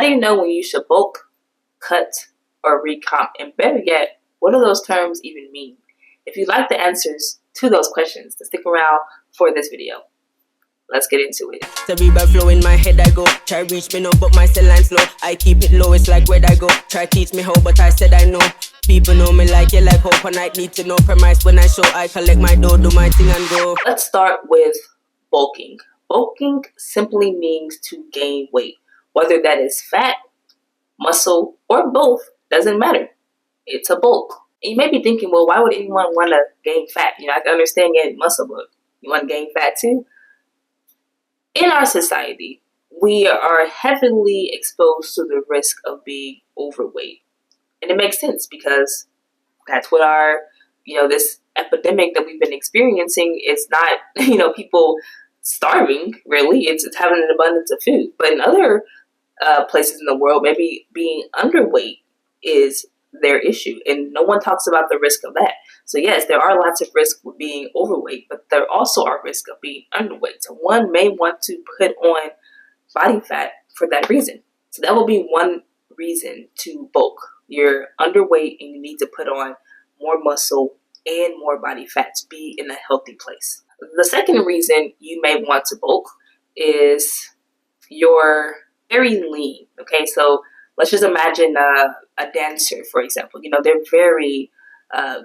do you know when you should bulk, cut, or recomp? And better yet, what do those terms even mean? If you'd like the answers to those questions, then stick around for this video. Let's get into it. Cerebral flow in my head I go. Try reach me now, but my cell line slow. I keep it low, it's like where I go. Try teach me how, but I said I know. People know me like you like hope, and I need to know premise when I show. I collect my dough, do my thing and go. Let's start with bulking. Bulking simply means to gain weight. Whether that is fat, muscle, or both, doesn't matter. It's a bulk. And you may be thinking, well, why would anyone want to gain fat? I can understand getting muscle, but you want to gain fat too? In our society, we are heavily exposed to the risk of being overweight. And it makes sense because that's what our, this epidemic that we've been experiencing is not, people starving, really. It's having an abundance of food. But in other places in the world, maybe being underweight is their issue. And no one talks about the risk of that. So yes, there are lots of risks with being overweight, but there also are risks of being underweight. So one may want to put on body fat for that reason. So that will be one reason to bulk. You're underweight and you need to put on more muscle and more body fat to be in a healthy place. The second reason you may want to bulk is you're very lean. Okay, so let's just imagine a dancer, for example. They're very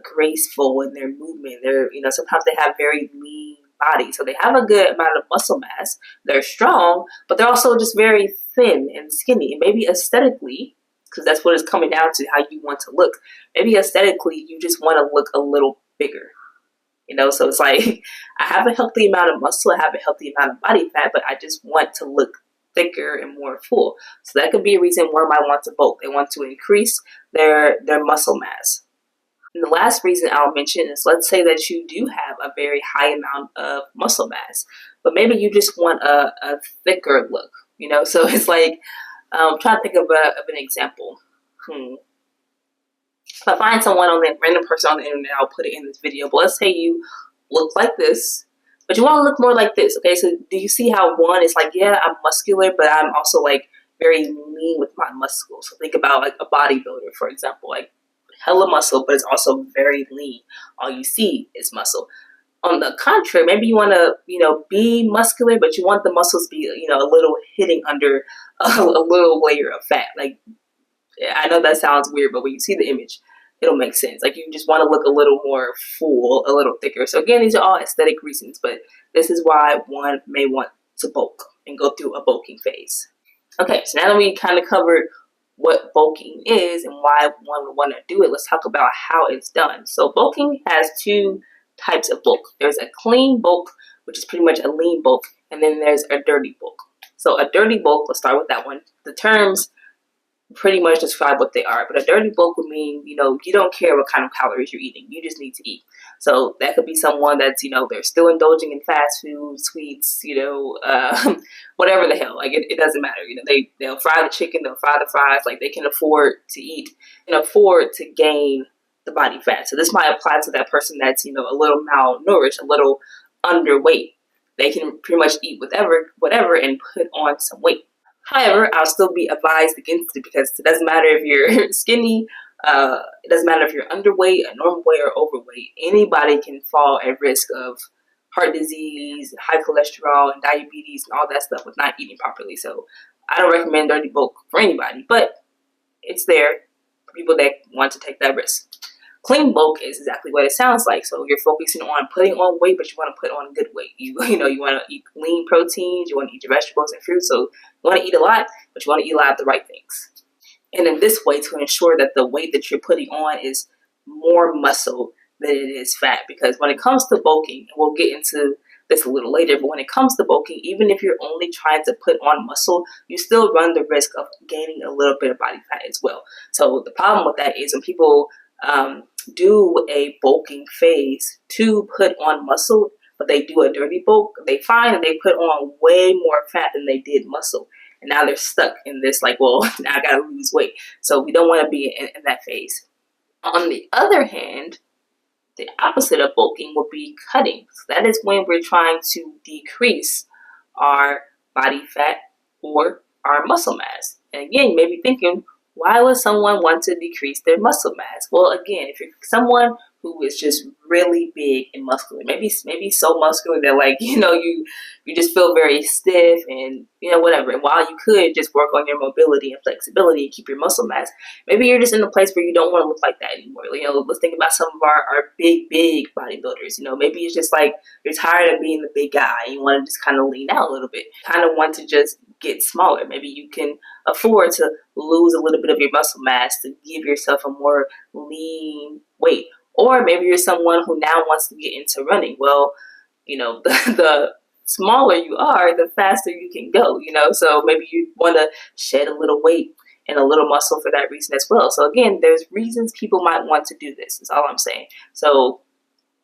graceful in their movement. They're, sometimes they have very lean bodies. So they have a good amount of muscle mass. They're strong, but they're also just very thin and skinny. And maybe aesthetically, because that's what it's coming down to, how you want to look. Maybe aesthetically, you just want to look a little bigger. So it's like, I have a healthy amount of muscle, I have a healthy amount of body fat, but I just want to look thicker and more full. So that could be a reason one might want to bulk. They want to increase their muscle mass. And the last reason I'll mention is, let's say that you do have a very high amount of muscle mass, but maybe you just want a thicker look. So it's like, I'm trying to think of an example. If I find someone random person on the internet, I'll put it in this video. But let's say you look like this, but you want to look more like this. Okay, so do you see how one is like, yeah, I'm muscular, but I'm also like very lean with my muscles. So think about like a bodybuilder, for example, like hella muscle, but it's also very lean. All you see is muscle. On the contrary, maybe you want to, be muscular, but you want the muscles to be, a little hitting under a little layer of fat. Like, I know that sounds weird, but when you see the image, it'll make sense. Like, you just want to look a little more full, a little thicker. So again, these are all aesthetic reasons, but this is why one may want to bulk and go through a bulking phase. Okay, so now that we kind of covered what bulking is and why one would want to do it, let's talk about how it's done. So bulking has two types of bulk. There's a clean bulk, which is pretty much a lean bulk, and then there's a dirty bulk. So a dirty bulk, let's start with that one. The terms pretty much describe what they are, but a dirty bulk would mean, you don't care what kind of calories you're eating. You just need to eat. So that could be someone that's, they're still indulging in fast food, sweets, whatever the hell. Like, it doesn't matter. They'll fry the chicken, they'll fry the fries. Like, they can afford to eat and afford to gain the body fat. So this might apply to that person that's, a little malnourished, a little underweight. They can pretty much eat whatever and put on some weight. However, I'll still be advised against it because it doesn't matter if you're skinny, it doesn't matter if you're underweight, a normal weight, or overweight. Anybody can fall at risk of heart disease, high cholesterol, and diabetes, and all that stuff with not eating properly. So I don't recommend dirty bulk for anybody, but it's there for people that want to take that risk. Clean bulk is exactly what it sounds like. So you're focusing on putting on weight, but you want to put on good weight. You want to eat lean proteins, you want to eat your vegetables and fruits. So you want to eat a lot, but you want to eat a lot of the right things. And in this way, to ensure that the weight that you're putting on is more muscle than it is fat. Because when it comes to bulking, and we'll get into this a little later, but when it comes to bulking, even if you're only trying to put on muscle, you still run the risk of gaining a little bit of body fat as well. So the problem with that is when people do a bulking phase to put on muscle, but they do a dirty bulk, they find that they put on way more fat than they did muscle. And now they're stuck in this like, well, now I gotta lose weight. So we don't want to be in that phase. On the other hand, the opposite of bulking would be cutting. So that is when we're trying to decrease our body fat or our muscle mass. And again, you may be thinking, why would someone want to decrease their muscle mass? Well, again, if you're someone who is just really big and muscular, maybe so muscular that like, you just feel very stiff and whatever. And while you could just work on your mobility and flexibility and keep your muscle mass, maybe you're just in a place where you don't want to look like that anymore. Let's think about some of our big bodybuilders. Maybe it's just like you're tired of being the big guy and you want to just kind of lean out a little bit, kind of want to just get smaller. Maybe you can afford to lose a little bit of your muscle mass to give yourself a more lean weight. Or maybe you're someone who now wants to get into running. Well, the smaller you are, the faster you can go, so maybe you want to shed a little weight and a little muscle for that reason as well. So again, there's reasons people might want to do this, is all I'm saying. So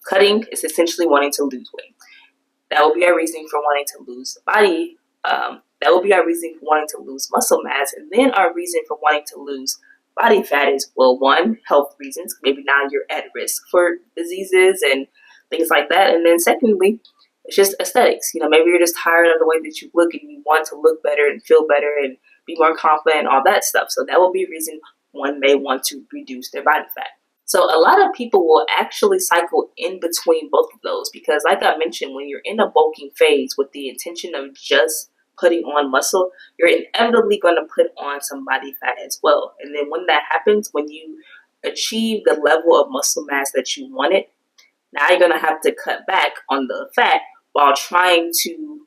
cutting is essentially wanting to lose weight. That will be our reasoning for wanting to lose body. That will be our reason for wanting to lose muscle mass. And then our reason for wanting to lose body fat is, well, one, health reasons. Maybe now you're at risk for diseases and things like that. And then secondly, it's just aesthetics. Maybe you're just tired of the way that you look and you want to look better and feel better and be more confident and all that stuff. So that will be a reason one may want to reduce their body fat. So a lot of people will actually cycle in between both of those because, like I mentioned, when you're in a bulking phase with the intention of just putting on muscle, you're inevitably going to put on some body fat as well. And then when that happens, when you achieve the level of muscle mass that you wanted, now you're going to have to cut back on the fat while trying to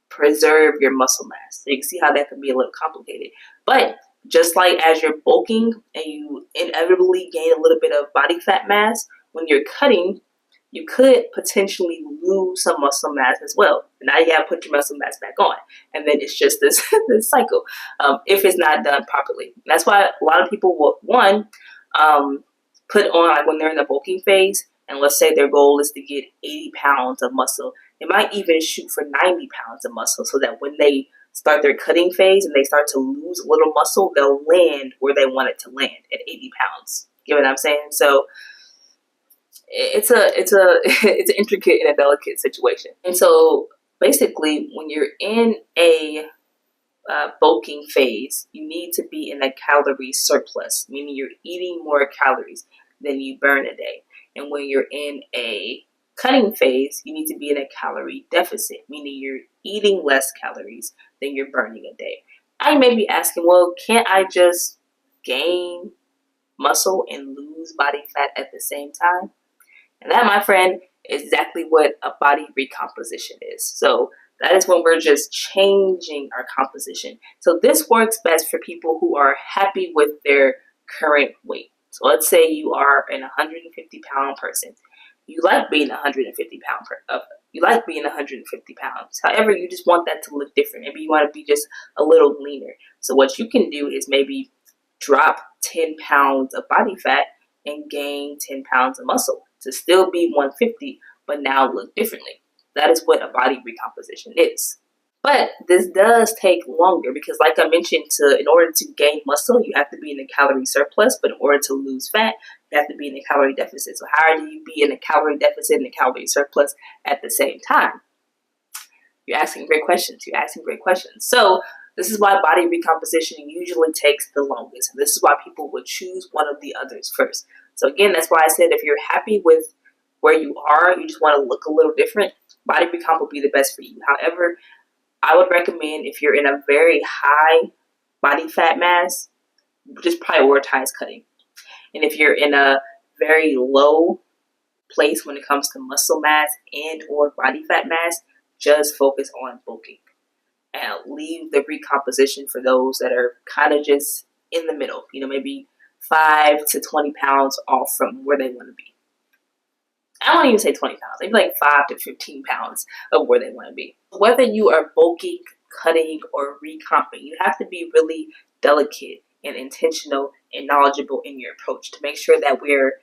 preserve your muscle mass. So you can see how that can be a little complicated. But just like as you're bulking and you inevitably gain a little bit of body fat mass, when you're cutting, you could potentially lose some muscle mass as well. Now you got to put your muscle mass back on. And then it's just this cycle if it's not done properly. And that's why a lot of people will, put on, like when they're in the bulking phase, and let's say their goal is to get 80 pounds of muscle. They might even shoot for 90 pounds of muscle so that when they start their cutting phase and they start to lose a little muscle, they'll land where they want it to land at 80 pounds. You know what I'm saying? So it's an intricate and a delicate situation. And so basically, when you're in a bulking phase, you need to be in a calorie surplus, meaning you're eating more calories than you burn a day. And when you're in a cutting phase, you need to be in a calorie deficit, meaning you're eating less calories than you're burning a day. I may be asking, well, can't I just gain muscle and lose body fat at the same time? And that, my friend, is exactly what a body recomposition is. So that is when we're just changing our composition. So this works best for people who are happy with their current weight. So let's say you are an 150 pound person. You like being 150 pound you like being 150 pounds. However, you just want that to look different. Maybe you want to be just a little leaner. So what you can do is maybe drop 10 pounds of body fat and gain 10 pounds of muscle to still be 150, but now look differently. That is what a body recomposition is. But this does take longer because, like I mentioned, in order to gain muscle, you have to be in a calorie surplus. But in order to lose fat, you have to be in a calorie deficit. So how do you be in a calorie deficit and a calorie surplus at the same time? You're asking great questions. So this is why body recomposition usually takes the longest. And this is why people would choose one of the others first. So again, that's why I said if you're happy with where you are, you just want to look a little different, body recomp will be the best for you. However, I would recommend if you're in a very high body fat mass, just prioritize cutting. And if you're in a very low place when it comes to muscle mass and or body fat mass, just focus on bulking. And leave the recomposition for those that are kind of just in the middle, maybe 5 to 20 pounds off from where they want to be. I won't even say 20 pounds, maybe like 5 to 15 pounds of where they want to be. Whether you are bulking, cutting, or recomping, you have to be really delicate and intentional and knowledgeable in your approach to make sure that we're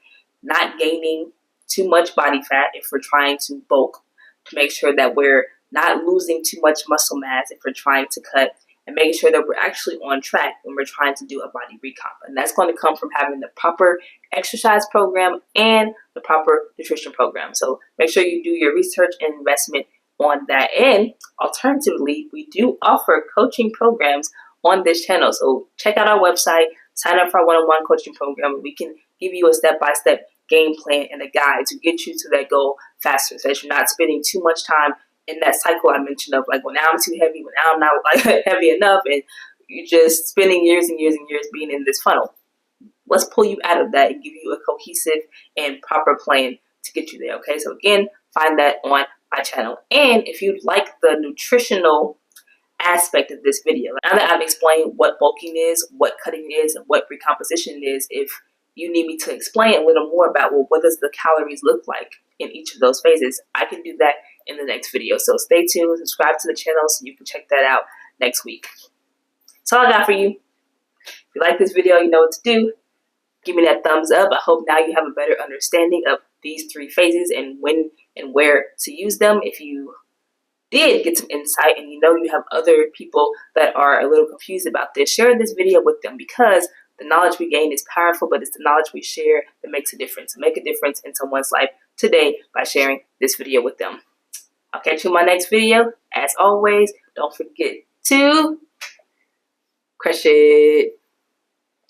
not gaining too much body fat if we're trying to bulk, to make sure that we're not losing too much muscle mass if we're trying to cut, and making sure that we're actually on track when we're trying to do a body recomp. And that's going to come from having the proper exercise program and the proper nutrition program. So make sure you do your research and investment on that. And alternatively, we do offer coaching programs on this channel. So check out our website, sign up for our one-on-one coaching program. We can give you a step-by-step game plan and a guide to get you to that goal faster, so that you're not spending too much time in that cycle I mentioned of like, well, now I'm too heavy, well, now I'm not like heavy enough, and you're just spending years and years and years being in this funnel. Let's pull you out of that and give you a cohesive and proper plan to get you there. Okay, so again, find that on my channel. And if you like the nutritional aspect of this video, now that I've explained what bulking is, what cutting is, and what recomposition is, if you need me to explain a little more about, well, what does the calories look like in each of those phases, I can do that in the next video. So stay tuned, subscribe to the channel so you can check that out next week. That's all I got for you. If you like this video, you know what to do. Give me that thumbs up. I hope now you have a better understanding of these 3 phases and when and where to use them. If you did get some insight and you know you have other people that are a little confused about this, share this video with them, because the knowledge we gain is powerful, but it's the knowledge we share that makes a difference. So make a difference in someone's life today by sharing this video with them. I'll catch you in my next video. As always, don't forget to crush it.